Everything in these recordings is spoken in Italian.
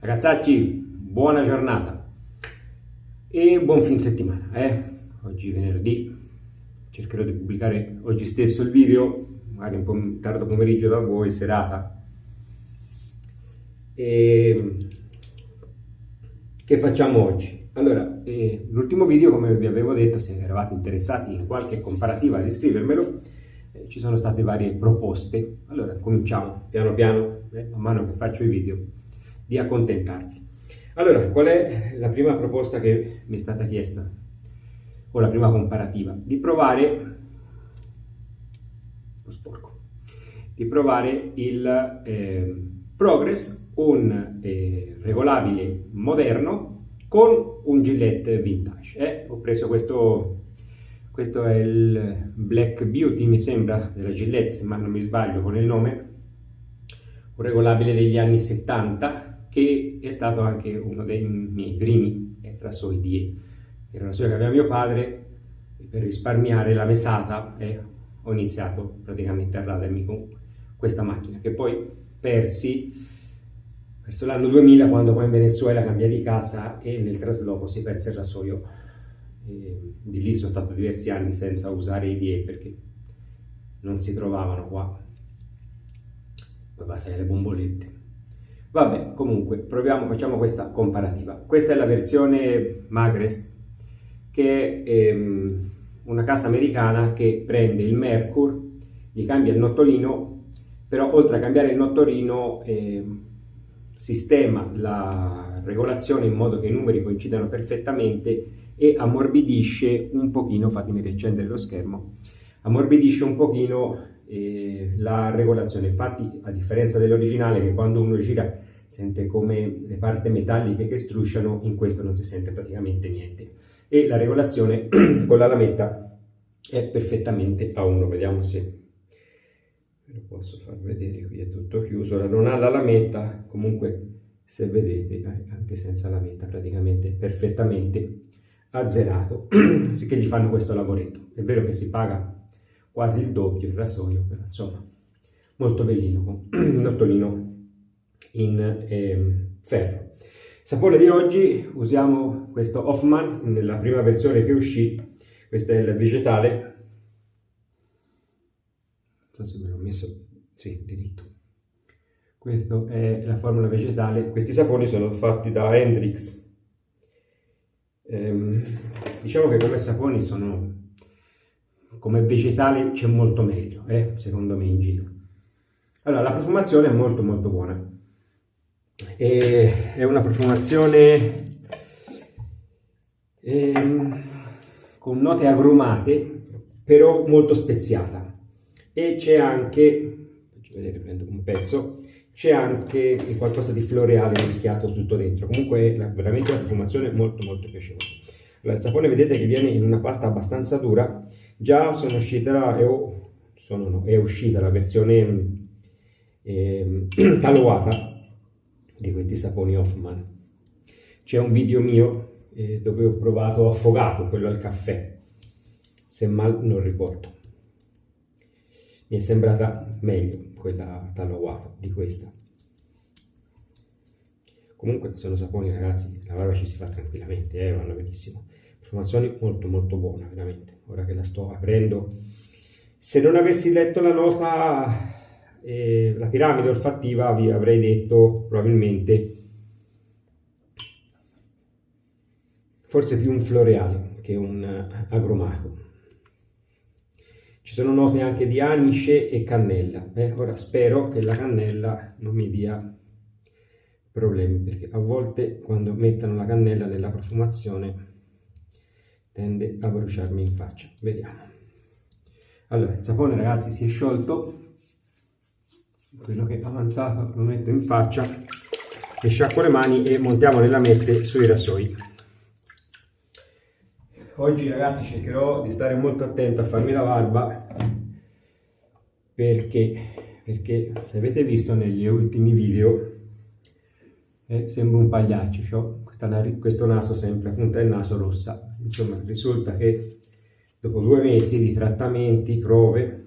Ragazzacci, buona giornata e buon fin settimana. Oggi venerdì, cercherò di pubblicare oggi stesso il video, magari un po' tardo pomeriggio da voi, serata. E che facciamo oggi? Allora, l'ultimo video, come vi avevo detto, se eravate interessati in qualche comparativa di scrivermelo, ci sono state varie proposte. Allora, cominciamo piano piano, man mano che faccio i video, di accontentarvi. Allora, qual è la prima proposta che mi è stata chiesta? O la prima comparativa? Di provare, un po' sporco, di provare il Progress, un regolabile moderno con un Gillette vintage. Ho preso questo è il Black Beauty, mi sembra, della Gillette, se non mi sbaglio con il nome, un regolabile degli anni 70, che è stato anche uno dei miei primi rassoi DE. Era un rasoio che aveva mio padre, e per risparmiare la mesata ho iniziato praticamente a radermi con questa macchina, che poi persi verso l'anno 2000, quando poi in Venezuela cambiai di casa e nel trasloco si perse il rasoio. Di lì sono stato diversi anni senza usare i DE perché non si trovavano qua. Poi passai alle bombolette. Vabbè, comunque, facciamo questa comparativa. Questa è la versione Magrest, che è una casa americana che prende il Merkur, gli cambia il nottolino, però oltre a cambiare il nottolino sistema la regolazione in modo che i numeri coincidano perfettamente e ammorbidisce un pochino, fatemi riaccendere lo schermo, ammorbidisce un pochino la regolazione. Infatti, a differenza dell'originale, che quando uno gira sente come le parti metalliche che strusciano, in questo non si sente praticamente niente, e la regolazione con la lametta è perfettamente a 1. Vediamo se ve lo posso far vedere. Qui è tutto chiuso, ora non ha la lametta, comunque se vedete anche senza lametta praticamente perfettamente azzerato. Sì, che gli fanno questo lavoretto. È vero che si paga quasi il doppio il rasoio, però insomma molto bellino, con un nottolino in ferro. Sapore di oggi usiamo questo Hoffman nella prima versione che uscì. Questo è il vegetale, non so se ve l'ho messo, sì, diritto. Questa è la formula vegetale. Questi saponi sono fatti da Hendrix. Diciamo che come saponi sono, come vegetale c'è molto meglio, secondo me, in giro. Allora, la profumazione è molto molto buona. È una profumazione con note agrumate, però molto speziata. E c'è anche, faccio vedere, prendo un pezzo, c'è anche qualcosa di floreale mischiato tutto dentro. Comunque veramente la profumazione molto molto piacevole. Allora, il sapone vedete che viene in una pasta abbastanza dura. Già è uscita la versione talovata di questi saponi Hoffman. C'è un video mio dove ho provato affogato, quello al caffè, se mal non ricordo. Mi è sembrata meglio quella talovata di questa. Comunque sono saponi, ragazzi, la barba ci si fa tranquillamente, vanno benissimo. Profumazione molto molto buona, veramente. Ora che la sto aprendo, se non avessi letto la nota, la piramide olfattiva, vi avrei detto probabilmente forse più un floreale che un agrumato. Ci sono note anche di anice e cannella. Ora spero che la cannella non mi dia problemi, perché a volte quando mettono la cannella nella profumazione tende a bruciarmi in faccia. Vediamo. Allora, il sapone, ragazzi, si è sciolto. Quello che è avanzato lo metto in faccia, mi sciacquo le mani e montiamo le lamette sui rasoi. Oggi, ragazzi, cercherò di stare molto attento a farmi la barba, perché se avete visto negli ultimi video sembro un pagliaccio, ho questo naso sempre, la punta del naso rossa. Insomma, risulta che dopo 2 mesi di trattamenti, prove,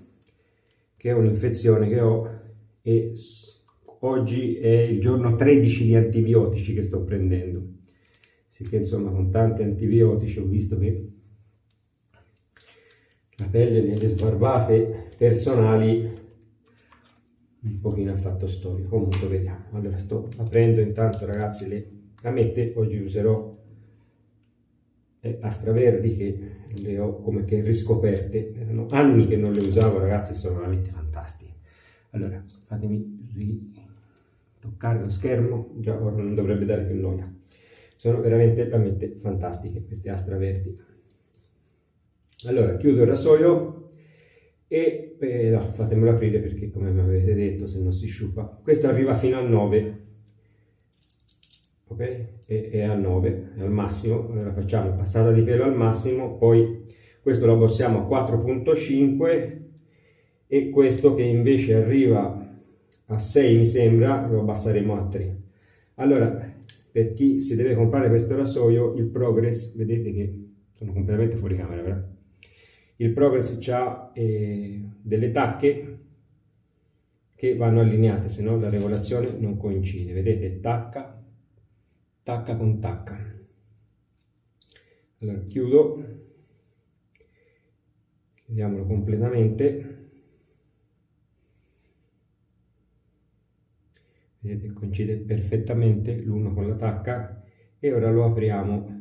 che è un'infezione che ho, e oggi è il giorno 13 di antibiotici che sto prendendo, sicché insomma con tanti antibiotici ho visto che la pelle nelle sbarbate personali un pochino ha fatto storia. Comunque vediamo. Allora sto aprendo intanto, ragazzi, le lamette. Oggi userò Astra Verdi, che le ho come che riscoperte, erano anni che non le usavo, ragazzi, sono veramente fantastiche. Allora fatemi ritoccare lo schermo, già ora non dovrebbe dare più noia. Sono veramente fantastiche queste Astra Verdi. Allora chiudo il rasoio e no, fatemelo aprire perché, come mi avete detto, se no si sciupa. Questo arriva fino a 9, ok? È a 9, è al massimo. Allora facciamo passata di pelo al massimo, poi questo lo abbassiamo a 4.5 e questo, che invece arriva a 6 mi sembra, lo abbasseremo a 3. Allora, per chi si deve comprare questo rasoio, il Progress, vedete che sono completamente fuori camera, vero? Il Progress ha delle tacche che vanno allineate, se no la regolazione non coincide. Vedete, tacca con tacca. Allora chiudiamolo completamente. Vedete, coincide perfettamente l'uno con la tacca. E ora lo apriamo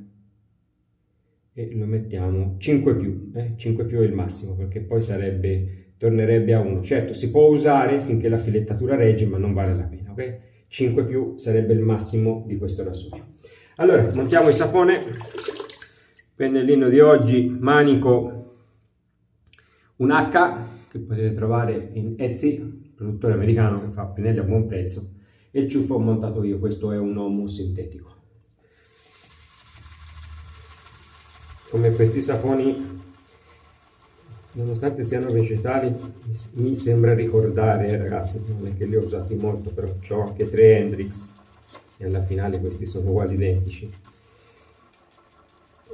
e lo mettiamo 5 più, 5 più è il massimo, perché poi tornerebbe a 1. Certo, si può usare finché la filettatura regge, ma non vale la pena, ok? 5 più sarebbe il massimo di questo rasoio. Allora, montiamo il sapone. Pennellino di oggi, manico, un H, che potete trovare in Etsy, produttore americano che fa pennelli a buon prezzo, e il ciuffo ho montato io, questo è un Omo sintetico. Come questi saponi, nonostante siano vegetali, mi sembra ricordare, ragazzi, non è che li ho usati molto, però ho anche 3 Hendrix e alla finale questi sono uguali identici.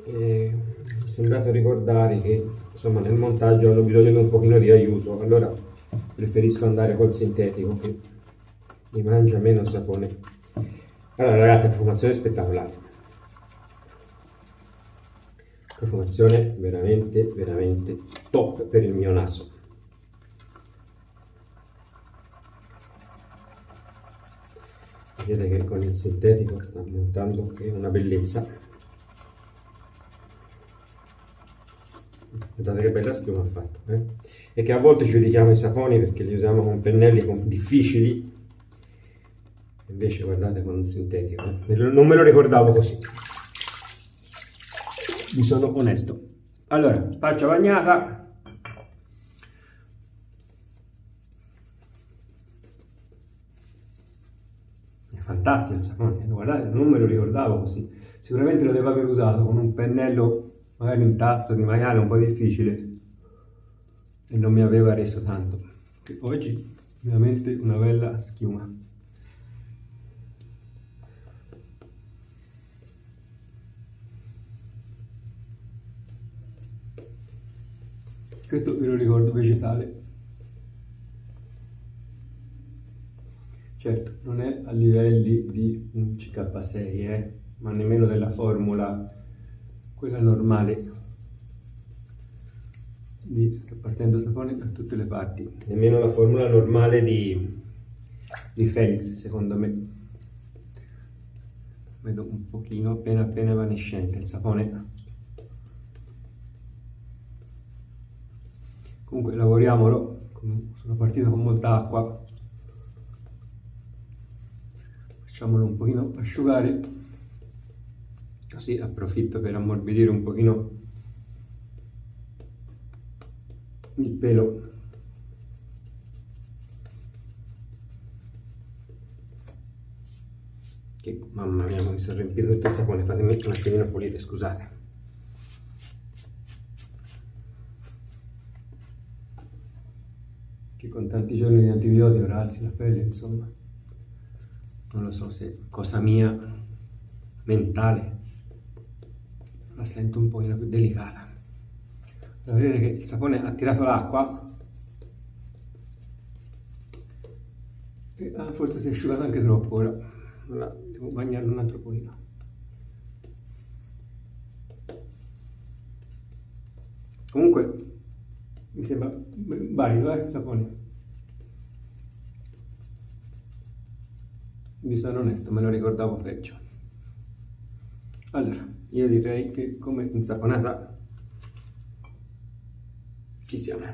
E mi è sembrato ricordare che insomma nel montaggio hanno bisogno di un pochino di aiuto, allora preferisco andare col sintetico che mi mangia meno sapone. Allora ragazzi, la profumazione è spettacolare. Profumazione veramente top per il mio naso. Vedete che con il sintetico sta montando che è una bellezza. Guardate che bella schiuma ha fatto, e che a volte giudichiamo i saponi perché li usiamo con pennelli difficili, invece guardate con il sintetico, non me lo ricordavo così. Vi sono onesto. Allora, faccia bagnata. È fantastico il sapone, guardate, non me lo ricordavo così. Sicuramente lo devo aver usato con un pennello, magari un tasto di maiale un po' difficile, e non mi aveva reso tanto. Oggi veramente una bella schiuma. Questo ve lo ricordo vegetale. Certo, non è a livelli di un CK6, ma nemmeno della formula, quella normale. Sta partendo sapone da tutte le parti. Nemmeno la formula normale di Felix, secondo me. Vedo un pochino appena evanescente il sapone. Comunque lavoriamolo, sono partito con molta acqua, facciamolo un pochino asciugare, così approfitto per ammorbidire un pochino il pelo. Che mamma mia, mi sono riempito tutto il sapone, fatemi un attimino pulire, scusate. Che con tanti giorni di antibiotico ragazzi la pelle, insomma, non lo so se cosa mia mentale, la sento un pochino più delicata. Vedete che il sapone ha tirato l'acqua Forse si è asciugato anche troppo ora. Allora, devo bagnarlo un altro pochino. Comunque mi sembra valido, il sapone. Vi sono onesto, me lo ricordavo peggio. Allora, io direi che come insaponata ci siamo.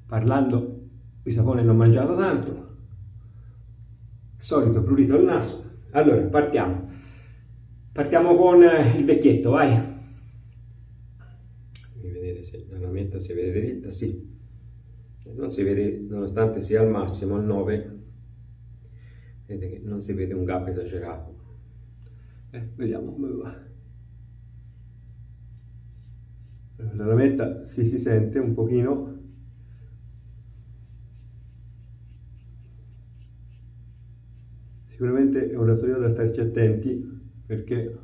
Parlando di sapone non ho mangiato tanto, solito prurito al naso. Allora, partiamo con il vecchietto, vai. Fammi vedere se la lametta si vede dritta, sì. Non si vede, nonostante sia al massimo al 9, vedete che non si vede un gap esagerato. Vediamo come va. La lametta si sente un pochino. Sicuramente è un rasoio da starci attenti, perché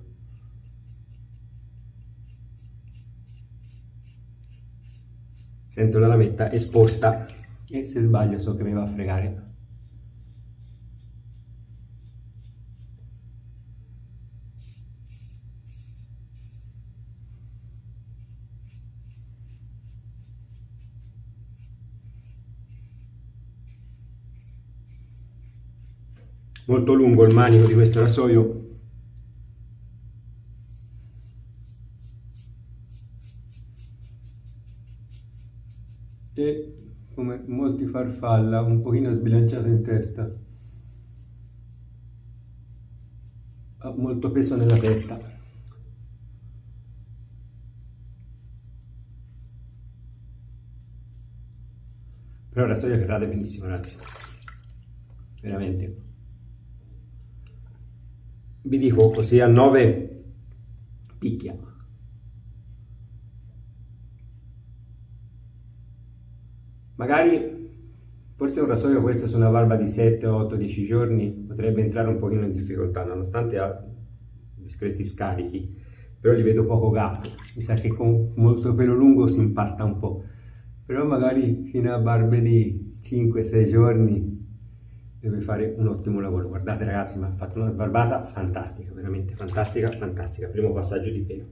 sento la lametta esposta e se sbaglio so che mi va a fregare. Molto lungo il manico di questo rasoio. E come molti farfalla, un pochino sbilanciato in testa. Ha molto peso nella testa. Però il rasoio che rade benissimo, ragazzi. Veramente. Vi dico così a 9 picchia. Magari forse un rasoio questo su una barba di 7, 8, 10 giorni potrebbe entrare un pochino in difficoltà, nonostante ha discreti scarichi, però gli vedo poco gap. Mi sa che con molto pelo lungo si impasta un po', però magari fino a barbe di 5-6 giorni deve fare un ottimo lavoro. Guardate ragazzi, mi ha fatto una sbarbata fantastica, veramente fantastica, fantastica. Primo passaggio di pelo.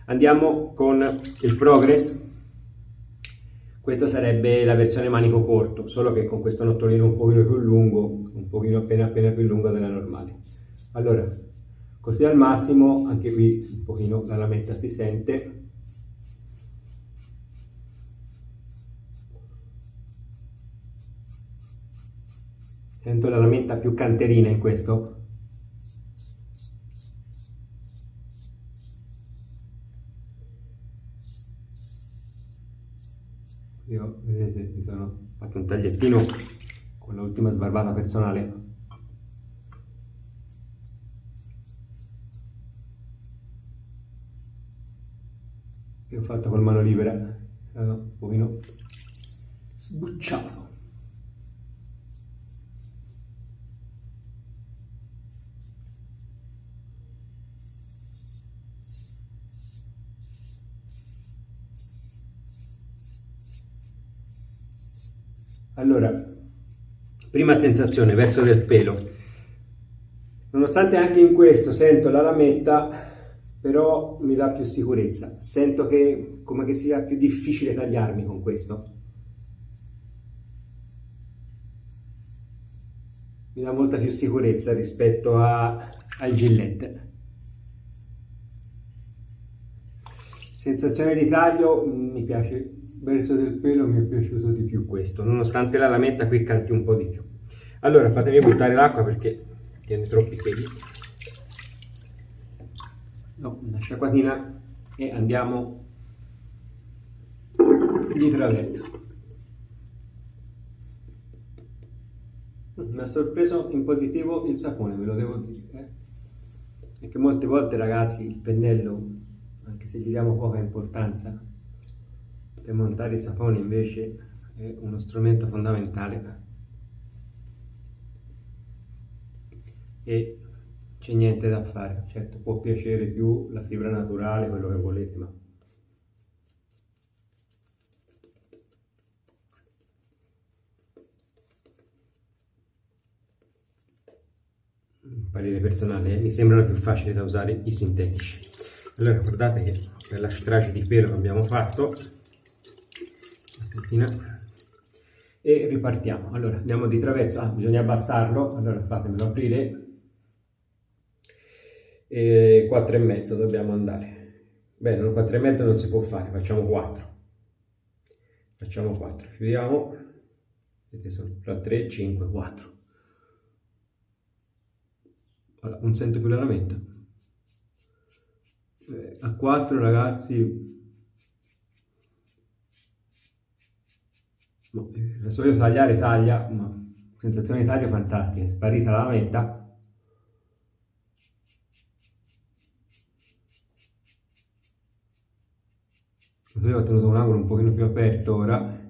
Andiamo con il Progress. Questo sarebbe la versione manico corto, solo che con questo nottolino un pochino più lungo, un pochino appena più lungo della normale. Allora, così al massimo, anche qui un pochino la lametta si sente. Sento la lametta più canterina in questo. Io, vedete, mi sono fatto un tagliettino con l'ultima sbarbata personale. Che ho fatto con mano libera, un pochino sbucciato. Allora, prima sensazione verso del pelo. Nonostante anche in questo sento la lametta, però mi dà più sicurezza. Sento che come che sia più difficile tagliarmi con questo. Mi dà molta più sicurezza rispetto al Gillette. Sensazione di taglio, mi piace. Verso del pelo mi è piaciuto di più questo, nonostante la lametta qui canti un po' di più. Allora fatemi buttare l'acqua perché tiene troppi peli. No, una sciacquatina e andiamo di traverso. Mi ha sorpreso in positivo il sapone, ve lo devo dire. Perché molte volte ragazzi il pennello, anche se gli diamo poca importanza, per montare i saponi invece è uno strumento fondamentale e c'è niente da fare. Certo, può piacere più la fibra naturale, quello che volete, ma parere personale, mi sembrano più facili da usare i sintetici. Allora guardate che per la strage di pelo che abbiamo fatto, e ripartiamo. Allora andiamo di traverso, bisogna abbassarlo, allora fatemelo aprire, 4 e mezzo dobbiamo andare. Beh, non 4 e mezzo non si può fare, facciamo 4. Facciamo 4, chiudiamo, vedete sono tra 3, 5, 4. Allora, non sento più la lametta. A 4 ragazzi, no, il rasoio tagliare taglia, ma sensazione di taglio fantastica, è sparita la lametta. Io ho tenuto un angolo un pochino più aperto ora.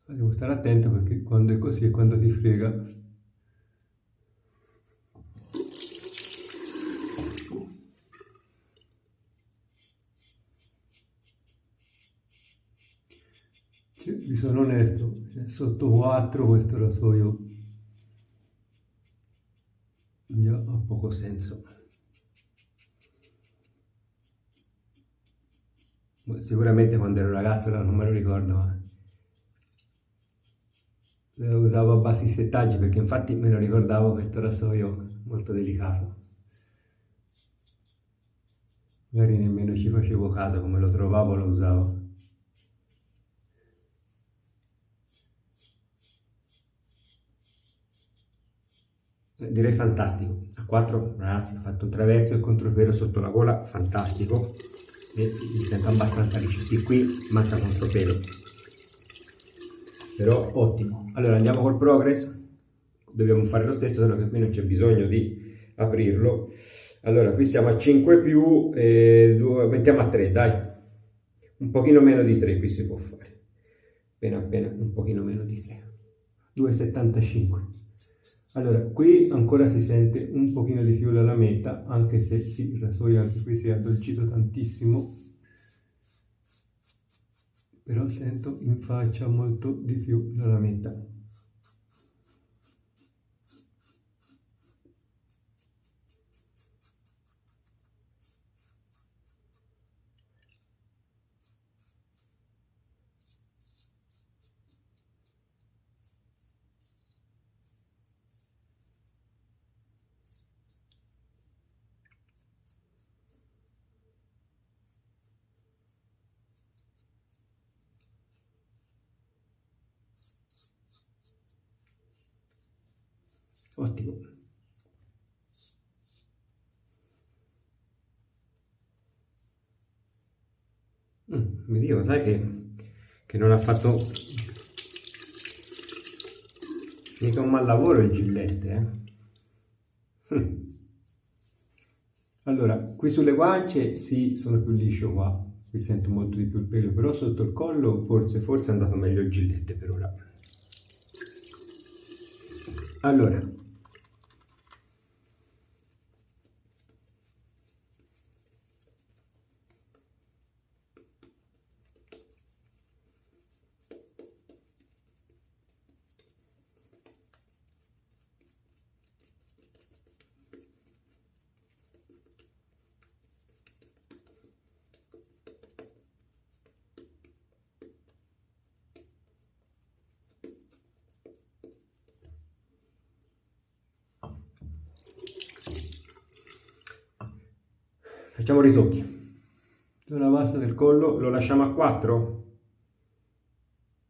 Devo stare attento perché quando è così è quando si frega. Vi sono onesto, sotto 4 questo rasoio già ha poco senso. Sicuramente quando ero ragazzo non me lo ricordo, ma lo usavo a base di settaggi perché infatti me lo ricordavo questo rasoio molto delicato. Magari nemmeno ci facevo caso, come lo trovavo lo usavo. Direi fantastico. A 4 ragazzi, ho fatto un traverso e il contropelo sotto la gola, fantastico. E mi sento abbastanza liscio. Sì, qui manca contropelo, però ottimo. Allora andiamo col progress, dobbiamo fare lo stesso, solo che qui non c'è bisogno di aprirlo. Allora qui siamo a 5 più, mettiamo a 3, dai, un pochino meno di 3 qui si può fare, appena un pochino meno di 3, 2,75. Allora qui ancora si sente un pochino di più la lametta, anche se sì, il rasoio anche qui si è addolcito tantissimo, però sento in faccia molto di più la lametta. Ottimo. Mi dico, sai che non ha fatto mica un mal lavoro il Gillette, Allora, qui sulle guance sì, sono più liscio qua, qui sento molto di più il pelo, però sotto il collo forse è andato meglio il Gillette per ora. Allora, facciamo ritocchi. Sulla bassa del collo lo lasciamo a 4?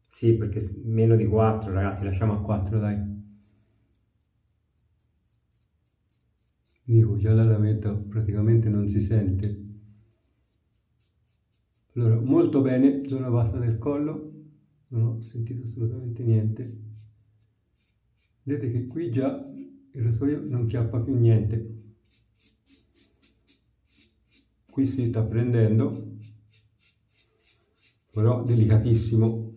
Sì, perché meno di 4, ragazzi, lasciamo a 4, dai. Vi dico, già la lametta praticamente non si sente. Allora, molto bene, zona bassa del collo, non ho sentito assolutamente niente. Vedete che qui già il rasoio non chiappa più niente. Qui si sta prendendo, però delicatissimo.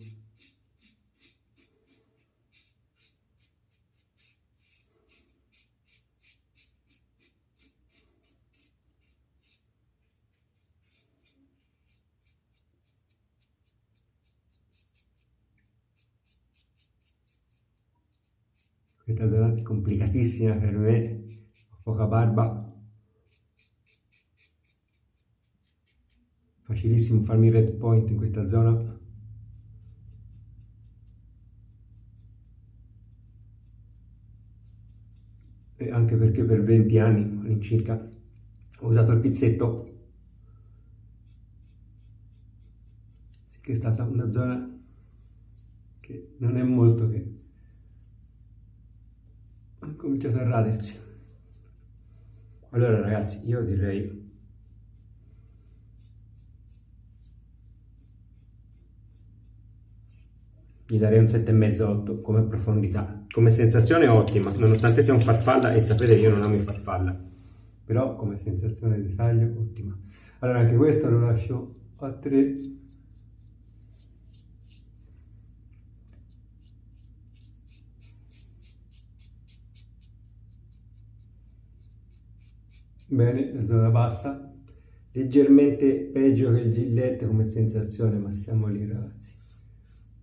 Questa zona è complicatissima per me, ho poca barba, facilissimo farmi red point in questa zona. E anche perché per 20 anni all'incirca ho usato il pizzetto, sì che è stata una zona che non è molto che ha cominciato a radersi. Allora ragazzi, io direi gli darei un 7,5-8 come profondità. Come sensazione ottima, nonostante sia un farfalla, e sapete io non amo i farfalla, però come sensazione di taglio ottima. Allora anche questo lo lascio a 3. Bene, la zona bassa, leggermente peggio che il Gillette come sensazione, ma siamo lì ragazzi.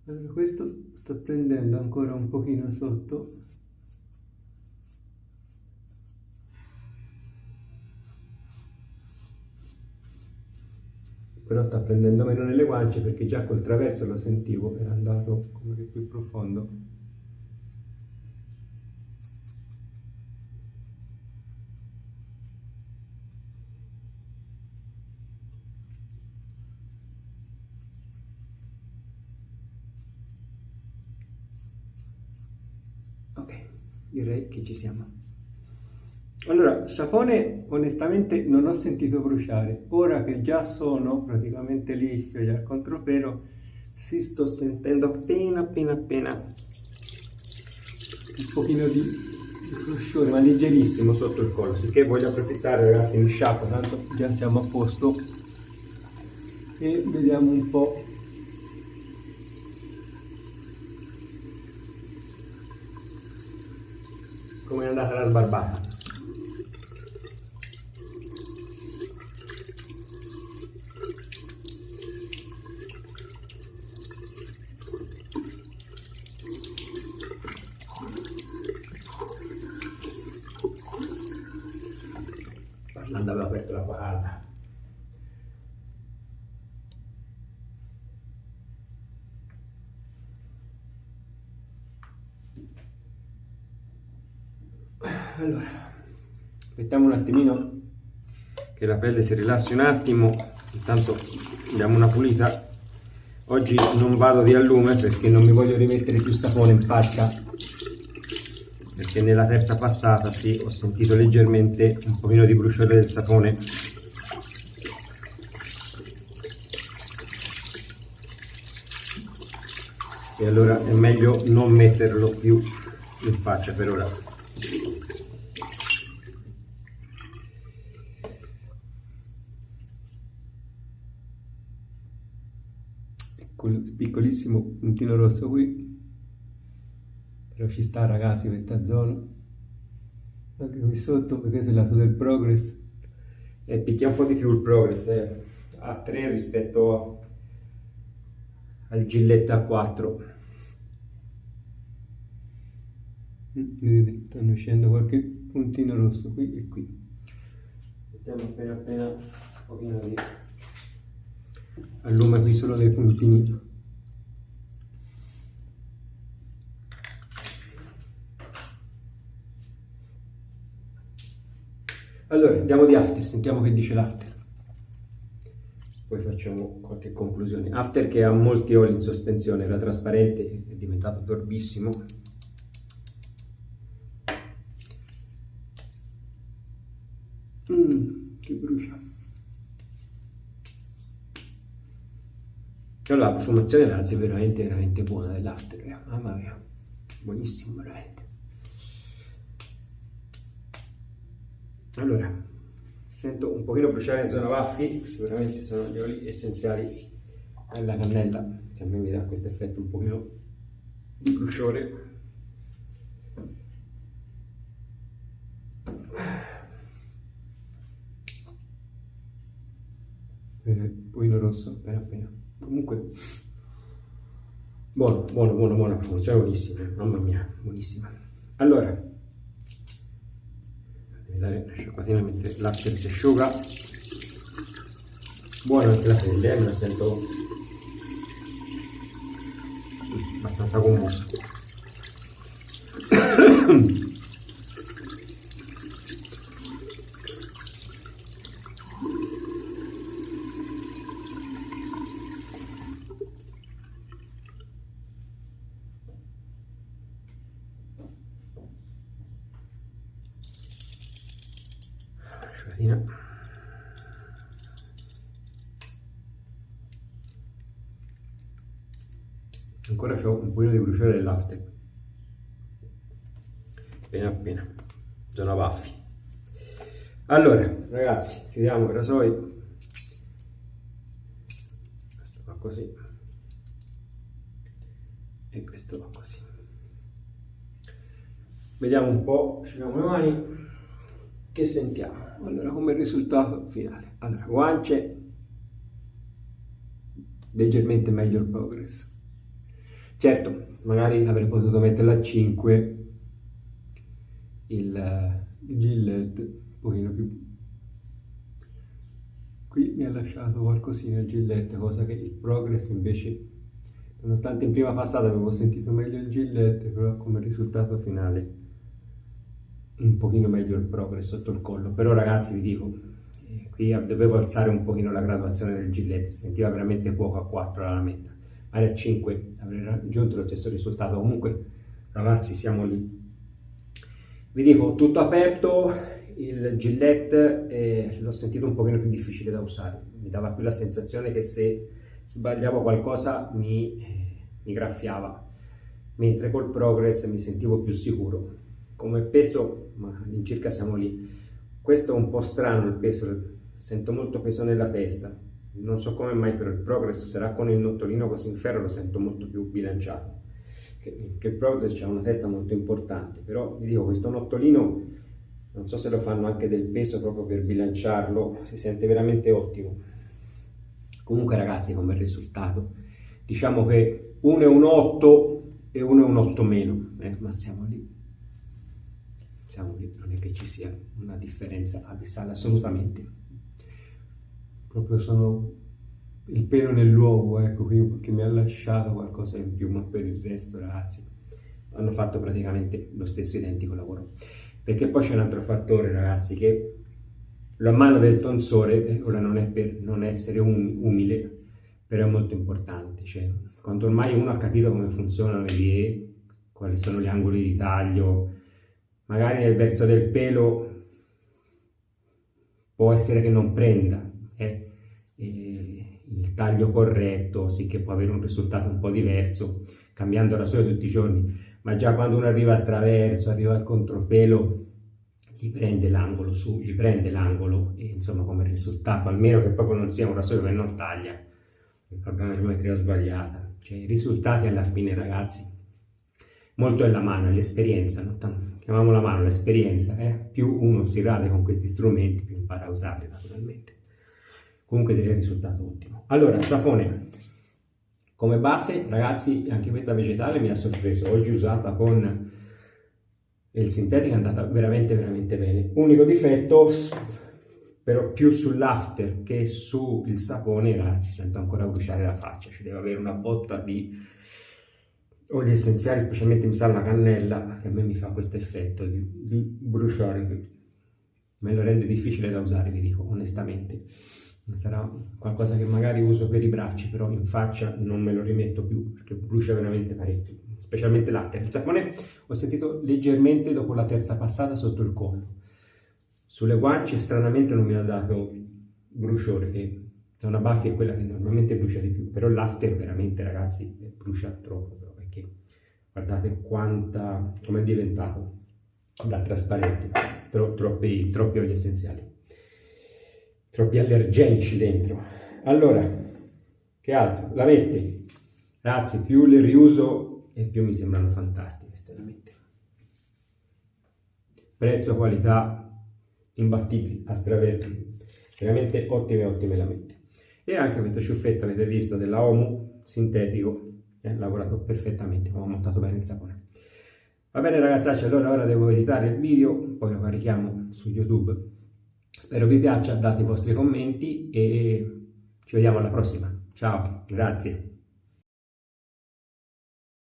Allora questo sta prendendo ancora un pochino sotto, però sta prendendo meno nelle guance perché già col traverso lo sentivo, era andato come che più profondo. Ok, direi che ci siamo. Allora, sapone onestamente non ho sentito bruciare. Ora che già sono praticamente liscio e al contropelo, si sto sentendo appena un pochino di brusciore, ma leggerissimo sotto il collo. Sicché voglio approfittare ragazzi, mi sciacquo, tanto già siamo a posto. E vediamo un po'. Come è andata la sbarbata. Parlando avevo aperto l'acqua calda. Allora, aspettiamo un attimino che la pelle si rilassi un attimo, intanto diamo una pulita. Oggi non vado di allume perché non mi voglio rimettere più sapone in faccia, perché nella terza passata sì, ho sentito leggermente un pochino di bruciore del sapone. E allora è meglio non metterlo più in faccia per ora. Piccolissimo puntino rosso qui, però ci sta ragazzi questa zona. Anche qui sotto vedete il lato del Progress e picchia un po' di più il Progress, a 3 rispetto al Gillette A4. Vedete, stanno uscendo qualche puntino rosso qui e qui. Mettiamo appena un pochino di allume qui solo dei puntini. Allora andiamo di after, sentiamo che dice l'after, poi facciamo qualche conclusione. After che ha molti oli in sospensione, era trasparente, è diventato torbissimo. Che brucia. Allora, la profumazione ragazzi è veramente buona dell'after, mamma mia, buonissimo veramente. Allora, sento un pochino bruciare in zona baffi, sicuramente sono gli oli essenziali alla cannella, che a me mi dà questo effetto un pochino di bruciore. Pochino rosso appena. Comunque buono, profumazione buonissima, mamma mia, buonissima. Allora, devi dare una sciacquatina mentre l'after si asciuga. Buona anche la pelle, me la sento abbastanza commosso. Asciugatina. Ancora c'ho un pochino di bruciore dell'after, appena sono baffi. Allora ragazzi, chiudiamo il rasoio, questo va così e questo va così. Vediamo un po', asciughiamo le mani, che sentiamo. Allora, come risultato finale, allora guance leggermente meglio il progress. Certo, magari avrei potuto metterla a 5 il Gillette, un pochino più. Qui mi ha lasciato qualcosina il Gillette, cosa che il progress invece, nonostante in prima passata avevo sentito meglio il Gillette, però come risultato finale un pochino meglio il progress sotto il collo. Però ragazzi vi dico, qui dovevo alzare un pochino la graduazione del Gillette, si sentiva veramente poco a 4 la lametta. A 5 avrei raggiunto lo stesso risultato. Comunque ragazzi, siamo lì. Vi dico, tutto aperto, il Gillette l'ho sentito un pochino più difficile da usare, mi dava più la sensazione che se sbagliavo qualcosa mi graffiava, mentre col progress mi sentivo più sicuro. Come peso, ma all'incirca siamo lì. Questo è un po' strano il peso, sento molto peso nella testa. Non so come mai, però il progress sarà con il nottolino così in ferro, lo sento molto più bilanciato. Che il progress ha una testa molto importante, però vi dico, questo nottolino non so se lo fanno anche del peso proprio per bilanciarlo, si sente veramente ottimo. Comunque ragazzi, come risultato diciamo che uno è un 8 e uno è un 8 meno, ma siamo lì, non è che ci sia una differenza abissale assolutamente. Proprio sono il pelo nell'uovo, ecco, che mi ha lasciato qualcosa in più, ma per il resto ragazzi hanno fatto praticamente lo stesso identico lavoro. Perché poi c'è un altro fattore ragazzi, che la mano del tonsore, ora non è per non essere umile, però è molto importante, cioè quando ormai uno ha capito come funzionano le vie, quali sono gli angoli di taglio, magari nel verso del pelo può essere che non prenda il taglio corretto, sì che può avere un risultato un po' diverso cambiando rasoio tutti i giorni, ma già quando uno arriva al traverso, arriva al contropelo, gli prende l'angolo su, gli prende l'angolo e insomma come risultato, almeno che proprio non sia un rasoio che non taglia, il problema è la geometria sbagliata, cioè i risultati alla fine ragazzi, molto è la mano, è l'esperienza, no? Chiamiamola mano, l'esperienza, più uno si rade con questi strumenti, più impara a usarli naturalmente. Comunque direi risultato ottimo. Allora, sapone come base, ragazzi, anche questa vegetale mi ha sorpreso. Oggi usata con il sintetico è andata veramente bene. Unico difetto, però più sull'after che sul sapone, ragazzi, sento ancora bruciare la faccia. Ci deve avere una botta di oli essenziali, specialmente mi sa la cannella, che a me mi fa questo effetto di bruciare, che me lo rende difficile da usare, vi dico onestamente. Sarà qualcosa che magari uso per i bracci, però in faccia non me lo rimetto più perché brucia veramente parecchio, specialmente l'after. Il sapone ho sentito leggermente dopo la terza passata sotto il collo. Sulle guance stranamente non mi ha dato bruciore, che da una baffia è quella che normalmente brucia di più, però l'after veramente ragazzi brucia troppo, però, perché guardate come è diventato da trasparente, troppi oli essenziali. Troppi allergenici dentro. Allora, che altro? Lamette. Ragazzi, più le riuso e più mi sembrano fantastiche queste lamette. Prezzo, qualità, imbattibili, a straverdi. Veramente ottime lamette. E anche questo ciuffetto, avete visto, della Omu, sintetico, lavorato perfettamente, ho montato bene il sapone. Va bene ragazzacci, allora ora devo editare il video, poi lo carichiamo su YouTube. Spero vi piaccia, date i vostri commenti e ci vediamo alla prossima. Ciao, grazie.